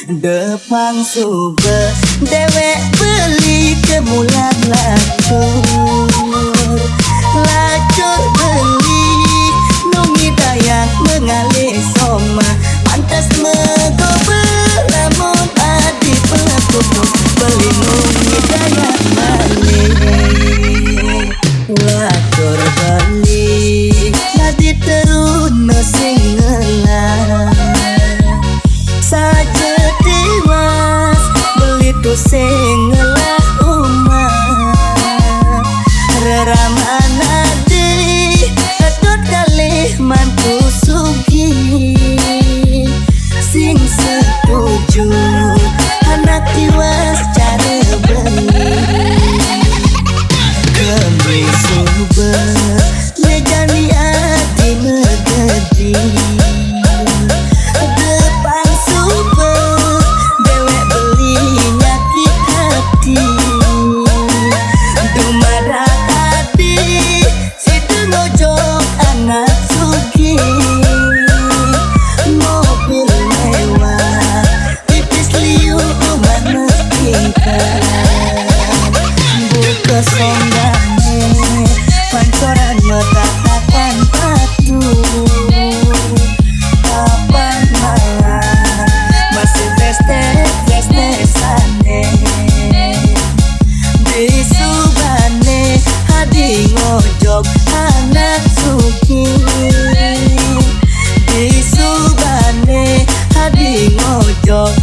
Depang sube dewek beli kemulan lacur beli nungi dayak mengalih soma pantas megobe lamun adi pelakuku beli nungi dayak malih lacur beli nadi terun sing ngelah saja dewas beli tu sing ngelah umat reraman adi ketut kalih mantu sugi sing setuju anak tiwas cara beli kembali sube mejani ati megedi depan sube dewek beli nyakit hati dumadak hati situ ngojok anak sugi mobil mewah tipis liu mana tingkat buka songgane pancoran metakakan batu kapan malam masih feste-festesane di subane hadi ngojok anak suki di subane hadi ngojok